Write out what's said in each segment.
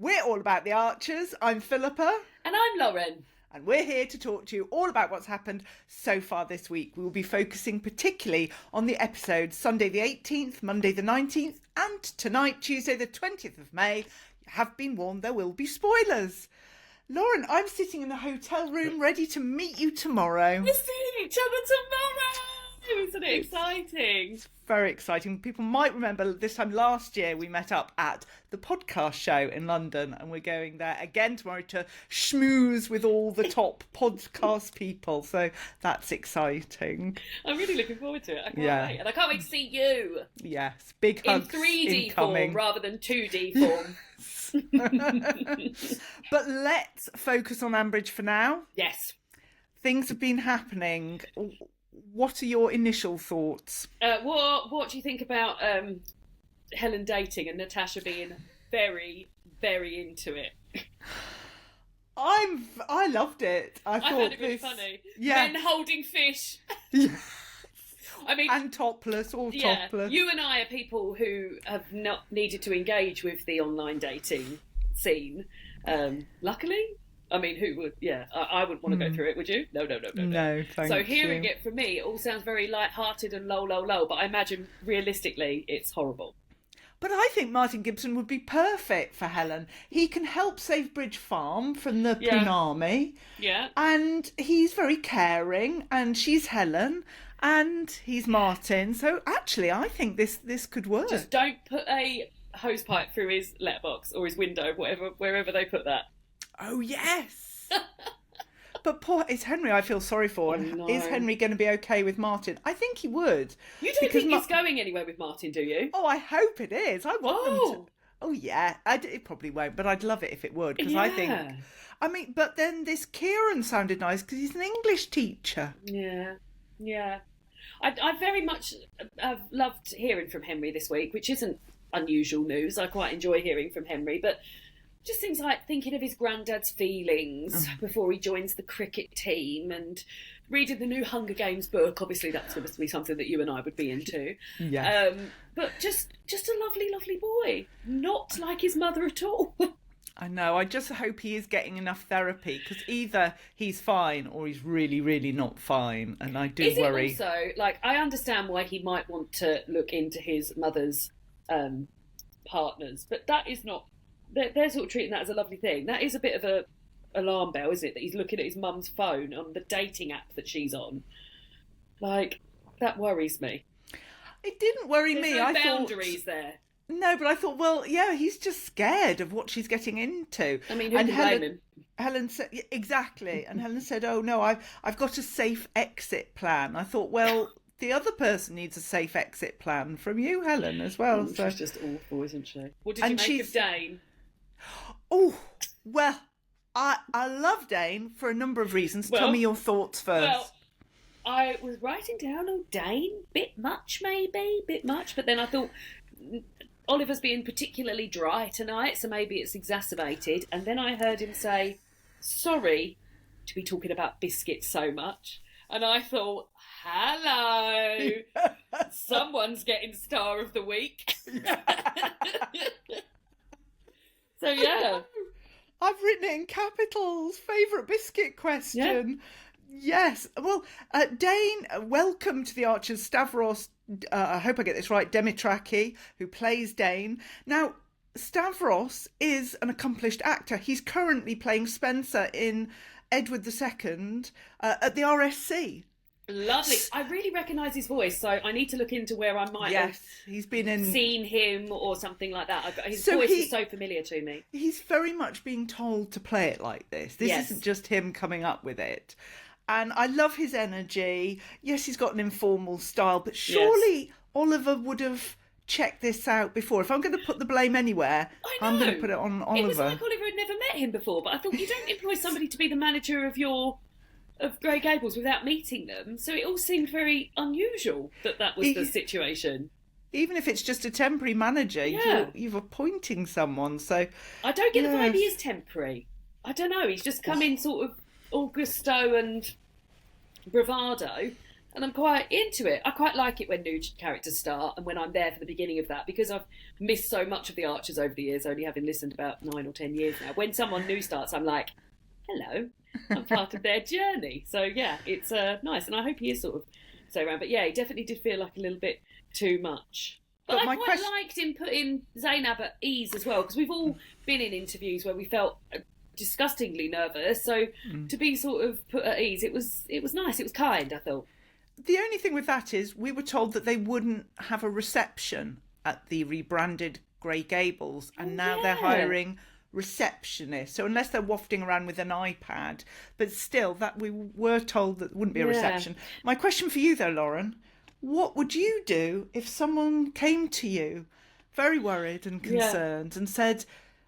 We're all about the Archers. I'm Philippa. And I'm Lauren. And we're here to talk to you all about what's happened so far this week. We will be focusing particularly on the episodes Sunday the 18th, Monday the 19th, and tonight, Tuesday the 20th of May. You have been warned there will be spoilers. Lauren, I'm sitting in the hotel room ready to meet you tomorrow. We're seeing each other tomorrow! Isn't it exciting? It's very exciting. People might remember this time last year we met up at the podcast show in London, and we're going there again tomorrow to schmooze with all the top podcast people. So that's exciting. I'm really looking forward to it. I can't wait. And I can't wait to see you. Yes, big hugs in 3D incoming. form rather than 2D form. But let's focus on Ambridge for now. Yes. Things have been happening. What are your initial thoughts? What do you think about Helen dating and Natasha being very, very into it? I loved it. I found it really funny. Yeah. Men holding fish. I mean, and topless, all topless. You and I are people who have not needed to engage with the online dating scene. Luckily. I mean, who would? Yeah, I wouldn't want to go through it, would you? No. No, thank you. So hearing it from me, it all sounds very light-hearted and low, but I imagine realistically it's horrible. But I think Martin Gibson would be perfect for Helen. He can help save Bridge Farm from the Punami. Yeah. And he's very caring, and she's Helen, and he's Martin. So actually, I think this could work. Just don't put a hosepipe through his letterbox or his window, wherever they put that. Oh, yes. But poor, it's Henry I feel sorry for. And is Henry going to be okay with Martin? I think he would. You don't think he's going anywhere with Martin, do you? Oh, I hope it is. I want them to. Oh, yeah. It probably won't, but I'd love it if it would. Because I think... I mean, but then this Kieran sounded nice because he's an English teacher. Yeah. I very much have loved hearing from Henry this week, which isn't unusual news. I quite enjoy hearing from Henry, but... just things like thinking of his granddad's feelings before he joins the cricket team and reading the new Hunger Games book. Obviously, that's going to be something that you and I would be into. Yeah. But just a lovely, lovely boy. Not like his mother at all. I know. I just hope he is getting enough therapy because either he's fine or he's really, really not fine. And I do worry. Is it also, like, I understand why he might want to look into his mother's partners, but that is not... They're sort of treating that as a lovely thing. That is a bit of a alarm bell, isn't it? That he's looking at his mum's phone on the dating app that she's on. Like, that worries me. It didn't worry me. There's no boundaries there. No, but I thought, well, yeah, he's just scared of what she's getting into. I mean, who can blame him? Helen said, exactly. And Helen said, oh, no, I've got a safe exit plan. I thought, well... the other person needs a safe exit plan from you, Helen, as well. So she's just awful, isn't she? What did you make of Dane? Oh, well, I love Dane for a number of reasons. Tell me your thoughts first. Well, I was writing down, Dane, bit much, but then I thought Oliver's being particularly dry tonight, so maybe it's exacerbated. And then I heard him say, sorry to be talking about biscuits so much. And I thought, hello, someone's getting Star of the Week. So, yeah. I've written it in capitals. Favourite biscuit question. Yeah. Yes. Well, Dane, welcome to the Archers. Stavros, I hope I get this right, Demitraki, who plays Dane. Now, Stavros is an accomplished actor. He's currently playing Spencer in Edward II at the RSC. Lovely. I really recognise his voice, so I need to look into where I might have he's been in... seen him or something like that. His voice is so familiar to me. He's very much being told to play it like this. This isn't just him coming up with it. And I love his energy. Yes, he's got an informal style, but surely Oliver would have checked this out before. If I'm going to put the blame anywhere, I'm going to put it on Oliver. It was like Oliver had never met him before, but I thought you don't employ somebody to be the manager of Grey Gables without meeting them, so it all seemed very unusual that was the situation. Even if it's just a temporary manager, you're appointing someone, so... I don't get the vibe he is temporary. I don't know, he's just come in sort of all gusto and bravado, and I'm quite into it. I quite like it when new characters start and when I'm there for the beginning of that, because I've missed so much of the Archers over the years, only having listened about 9 or 10 years now. When someone new starts, I'm like, hello, I'm part of their journey. So yeah, it's nice, and I hope he is sort of so around. But yeah, he definitely did feel like a little bit too much. But I quite liked him putting Zainab at ease as well, because we've all been in interviews where we felt disgustingly nervous. So to be sort of put at ease, it was nice. It was kind, I thought. The only thing with that is we were told that they wouldn't have a reception at the rebranded Grey Gables, and now they're hiring receptionists. So unless they're wafting around with an iPad, but still, that we were told that there wouldn't be a reception. My question for you, though, Lauren, what would you do if someone came to you very worried and concerned and said,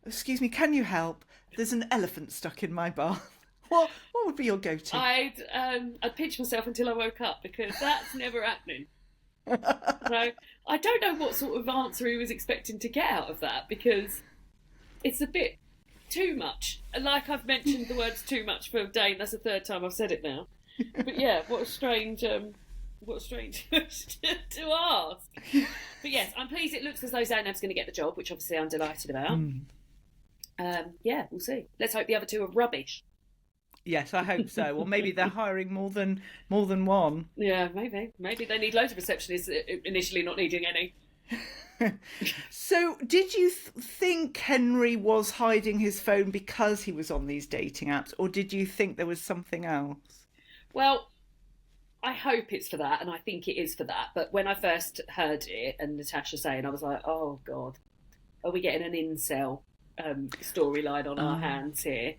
excuse me, can you help? There's an elephant stuck in my bath. What would be your go-to? I'd pinch myself until I woke up, because that's never happening. So I don't know what sort of answer he was expecting to get out of that, because it's a bit too much. Like I've mentioned the words too much for Dane. That's the third time I've said it now. But yeah, what a strange question to ask. But yes, I'm pleased. It looks as though Zainab's going to get the job, which obviously I'm delighted about. Yeah, we'll see. Let's hope the other two are rubbish. Yes, I hope so. Or maybe they're hiring more than one. Yeah, maybe they need loads of receptionists initially, not needing any. So did you think Henry was hiding his phone because he was on these dating apps, or did you think there was something else? Well, I hope it's for that, and I think it is for that. But when I first heard it and Natasha saying, I was like, oh God, are we getting an incel storyline on our hands here?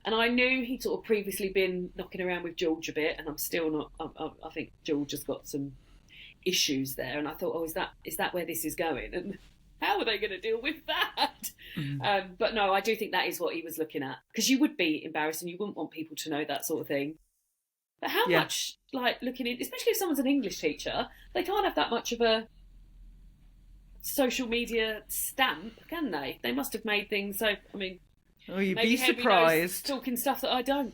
And I knew he'd sort of previously been knocking around with George a bit, and I'm still not. I think George has got some issues there, and I thought, oh, is that where this is going? And how are they going to deal with that? But no, I do think that is what he was looking at, because you would be embarrassed and you wouldn't want people to know that sort of thing. But how much, like, looking in, especially if someone's an English teacher, they can't have that much of a social media stamp, can they? They must have made things so. I mean. Oh, you'd be surprised. Talking stuff that I don't.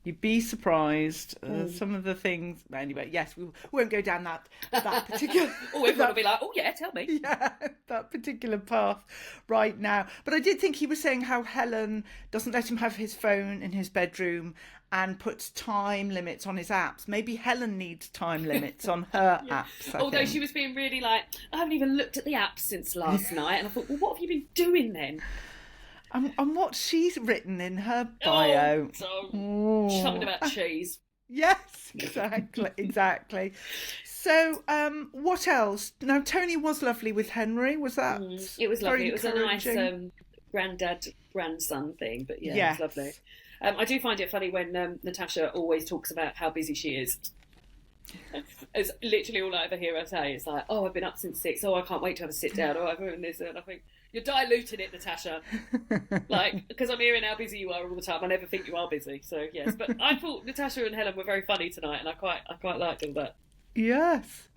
You'd be surprised. Some of the things. Anyway, yes, we won't go down that particular. Oh, everyone will be like, "Oh yeah, tell me." Yeah, that particular path right now. But I did think he was saying how Helen doesn't let him have his phone in his bedroom and puts time limits on his apps. Maybe Helen needs time limits on her apps. Although she was being really like, I haven't even looked at the apps since last night, and I thought, well, what have you been doing then? And what she's written in her bio. Something about cheese. Yes, exactly. So, what else? Now, Tony was lovely with Henry. Was that? It was lovely. It was a nice granddad-grandson thing, but yeah, it was lovely. I do find it funny when Natasha always talks about how busy she is. It's literally all I ever hear her say. It's like, oh, I've been up since 6. Oh, I can't wait to have a sit down. Oh, I've done this. And I think, you're diluting it, Natasha. Like, because I'm hearing how busy you are all the time. I never think you are busy. So, yes. But I thought Natasha and Helen were very funny tonight, and I quite liked all that. Yes.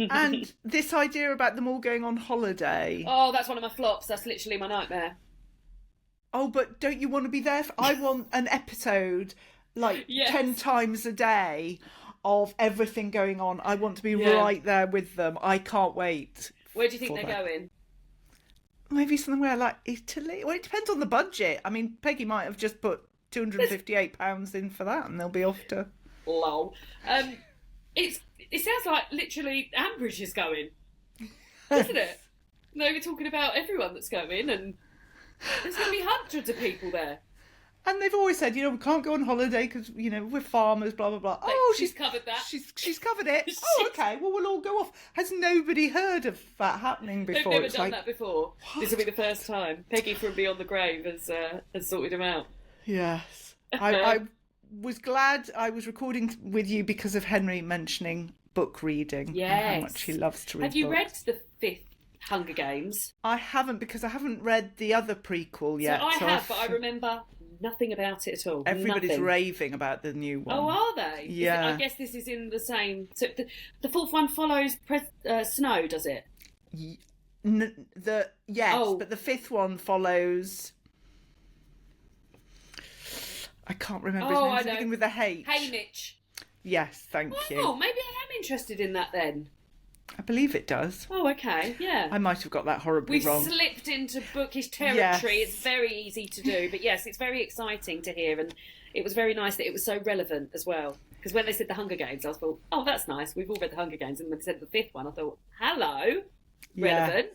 And this idea about them all going on holiday. Oh, that's one of my flops. That's literally my nightmare. Oh, but don't you want to be there? I want an episode, like, 10 times a day of everything going on. I want to be right there with them. I can't wait. Where do you think they're going? Maybe somewhere like Italy. Well, it depends on the budget. I mean, Peggy might have just put £258 in for that, and they'll be off to. Lol. It sounds like literally Ambridge is going, doesn't it? No, we're talking about everyone that's going, and there's going to be hundreds of people there. And they've always said, we can't go on holiday because, we're farmers, blah, blah, blah. She's covered that. She's covered it. Oh, okay. Well, we'll all go off. Has nobody heard of that happening before? They've never done that before. What? This will be the first time. Peggy from Beyond the Grave has sorted him out. Yes. I was glad I was recording with you because of Henry mentioning book reading. Yes. And how much he loves to read Have you books. read the 5th Hunger Games? I haven't, because I haven't read the other prequel yet. So I have, but I remember nothing about it at all. Everybody's raving about the new one. Oh, are they? Yeah. I guess this is in the same. So the 4th one follows Snow, does it? But the 5th one follows. I can't remember his name. It's beginning with a H. Haymitch. Yes, thank you. Oh, maybe I am interested in that then? I believe it does. Oh, okay, yeah. I might have got that horribly wrong. We've slipped into bookish territory. Yes. It's very easy to do, but yes, it's very exciting to hear, and it was very nice that it was so relevant as well. Because when they said the Hunger Games, I thought, oh, that's nice. We've all read the Hunger Games, and when they said the fifth one, I thought, hello, relevant.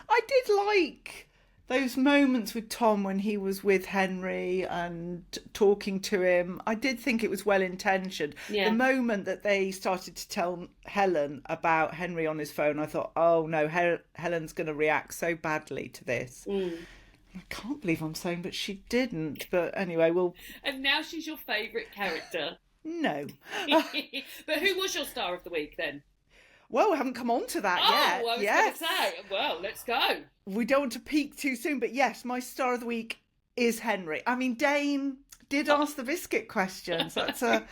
I did like those moments with Tom when he was with Henry and talking to him. I did think it was well intentioned. Yeah. The moment that they started to tell Helen about Henry on his phone, I thought, oh no, Helen's going to react so badly to this. I can't believe I'm saying, but she didn't. But anyway, we'll... And now she's your favourite character. No. But who was your star of the week then? Well, we haven't come on to that yet. Oh, I was going to say, well, let's go. We don't want to peak too soon, but yes, my star of the week is Henry. I mean, Dane did ask the biscuit questions. That's a...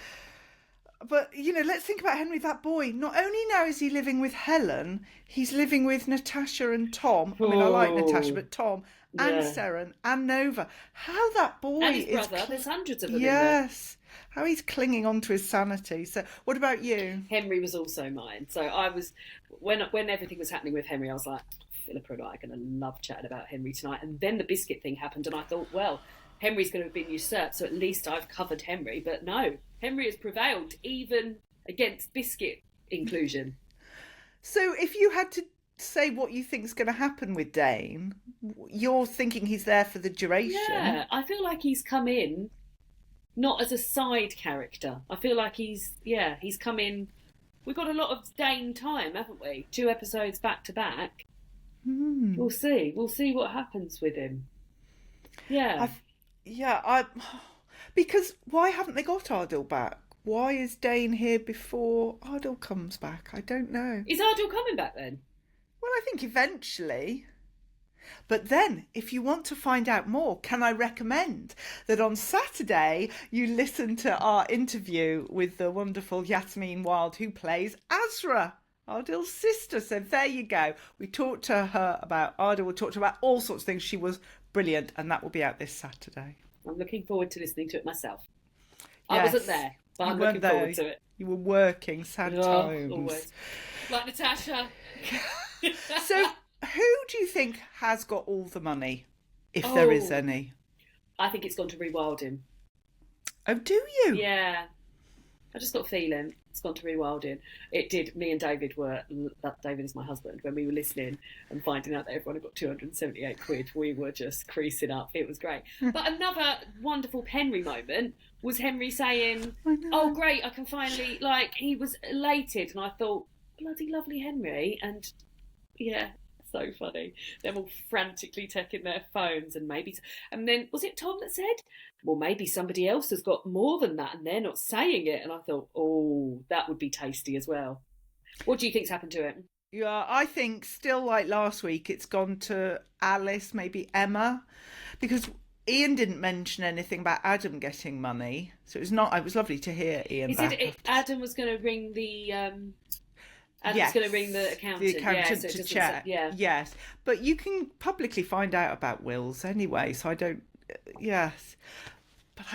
But, you know, let's think about Henry, that boy. Not only now is he living with Helen, he's living with Natasha and Tom. I mean, I like Natasha, but Tom and Seren and Nova. How that boy and his is... brother, there's hundreds of them Yes. How he's clinging on to his sanity. So what about you? Henry was also mine. So I was, when everything was happening with Henry, I was like, Philippa and I are going to love chatting about Henry tonight. And then the biscuit thing happened and I thought, well, Henry's going to have been usurped, so at least I've covered Henry. But no, Henry has prevailed even against biscuit inclusion. So if you had to say what you think is going to happen with Dane, you're thinking he's there for the duration. Yeah, I feel like he's come in not as a side character. I feel like he's come in. We've got a lot of Dane time, haven't we? 2 episodes back to back. We'll see. We'll see what happens with him. Yeah. Because why haven't they got Ardil back? Why is Dane here before Ardil comes back? I don't know. Is Ardil coming back then? Well, I think eventually. But then, if you want to find out more, can I recommend that on Saturday you listen to our interview with the wonderful Yasmin Wilde, who plays Azra, Ardil's sister. So there you go. We talked to her about Ardil. We talked about all sorts of things. She was brilliant, and that will be out this Saturday. I'm looking forward to listening to it myself. Yes. I wasn't there, but I'm looking forward to it. You were working sad times. Always. Like Natasha. So... who do you think has got all the money, if there is any? I think it's gone to rewilding. Oh, do you? Yeah. I just got a feeling it's gone to rewilding. It did. Me and David David is my husband, when we were listening and finding out that everyone had got 278 quid, we were just creasing up. It was great. But another wonderful Henry moment was Henry saying, oh, great, I can finally, he was elated. And I thought, bloody lovely Henry. And yeah. So funny. They're all frantically checking their phones and then was it Tom that said, well, maybe somebody else has got more than that and they're not saying it. And I thought, oh, that would be tasty as well. What do you think's happened to it? Yeah, I think still like last week, it's gone to Alice, maybe Emma, because Ian didn't mention anything about Adam getting money. So it was lovely to hear Ian. He said Adam was going to ring the Adam's going to ring the accountant. To check. Yes. But you can publicly find out about wills anyway, so I don't... Yes. But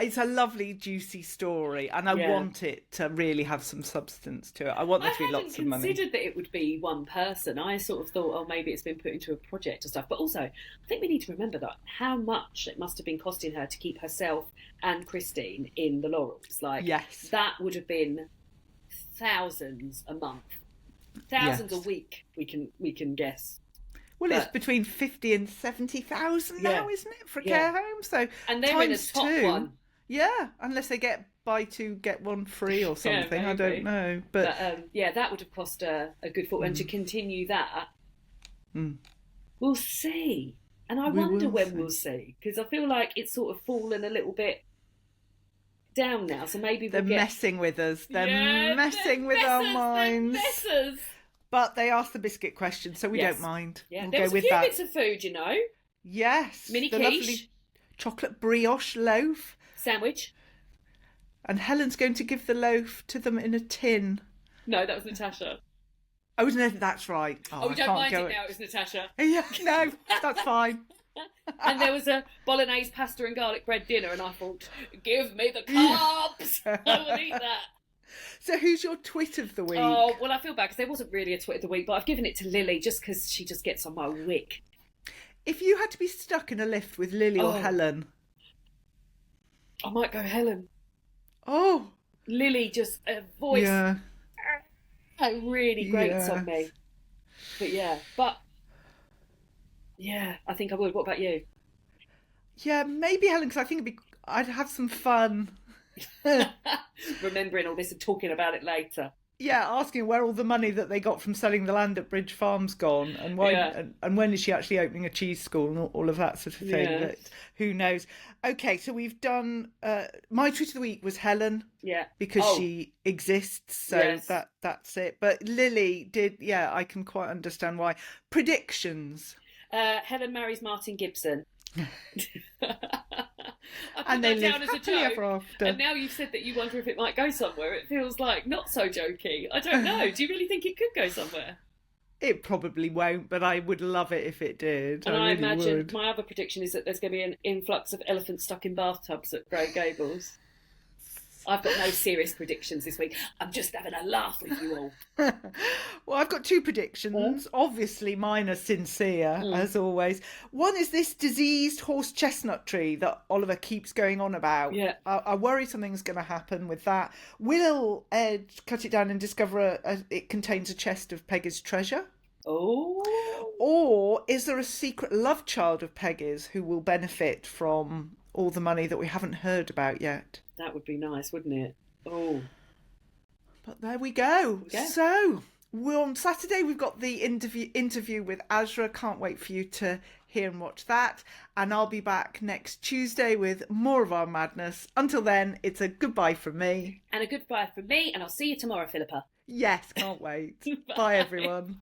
it's a lovely, juicy story, and I want it to really have some substance to it. I want there to be lots of money. I hadn't considered that it would be one person. I sort of thought, oh, maybe it's been put into a project or stuff. But also, I think we need to remember that how much it must have been costing her to keep herself and Christine in the Laurels. That would have been... thousands a month, thousands a week. We can guess. Well, it's between 50 and 70,000 now, isn't it, for a care home? So and they're in a top one. Yeah, unless they get buy 2 get 1 free or something. I don't know, but that would have cost a good fortune. And to continue that, we'll see. And I wonder when we'll see, because I feel like it's sort of fallen a little bit down now, so maybe they're messing with us. They're messing with our minds. But they asked the biscuit question, so we don't mind. Yeah, we'll there was a few bits of food, you know. Yes, mini the quiche, lovely chocolate brioche loaf, sandwich, and Helen's going to give the loaf to them in a tin. No, that was Natasha. Oh, no, that's right. We don't mind it now. It was Natasha. Yeah, no, that's fine. And there was a bolognese pasta and garlic bread dinner, and I thought, give me the carbs. I will eat that. So who's your twit of the week? Oh, well, I feel bad because there wasn't really a twit of the week, but I've given it to Lily just because she just gets on my wick. If you had to be stuck in a lift with Lily or Helen? I might go Helen. Oh. Lily, just a voice. Yeah. Really grates on me. But I think I would. What about you? Yeah, maybe Helen, because I think I'd have some fun. Remembering all this and talking about it later. Yeah, asking where all the money that they got from selling the land at Bridge Farm's gone, and why, and when is she actually opening a cheese school, and all of that sort of thing. Yeah. But who knows? Okay, so we've done. My tweet of the week was Helen. Yeah. Because she exists, so that's it. But Lily did. Yeah, I can quite understand why. Predictions. Helen marries Martin Gibson. And they live happily ever after. And now you've said that you wonder if it might go somewhere. It feels like not so jokey. I don't know. Do you really think it could go somewhere? It probably won't, but I would love it if it did. And I really imagine would. My other prediction is that there's going to be an influx of elephants stuck in bathtubs at Grey Gables. I've got no serious predictions this week. I'm just having a laugh with you all. Well, I've got two predictions. Obviously, mine are sincere, as always. One is this diseased horse chestnut tree that Oliver keeps going on about. Yeah. I worry something's going to happen with that. Will Ed cut it down and discover it contains a chest of Peggy's treasure? Oh. Or is there a secret love child of Peggy's who will benefit from all the money that we haven't heard about yet? That would be nice, wouldn't it? Oh. But there we go. So, on Saturday we've got the interview with Azra. Can't wait for you to hear and watch that. And I'll be back next Tuesday with more of our madness. Until then, it's a goodbye from me. And a goodbye from me, and I'll see you tomorrow, Philippa. Yes, can't wait. Bye, everyone.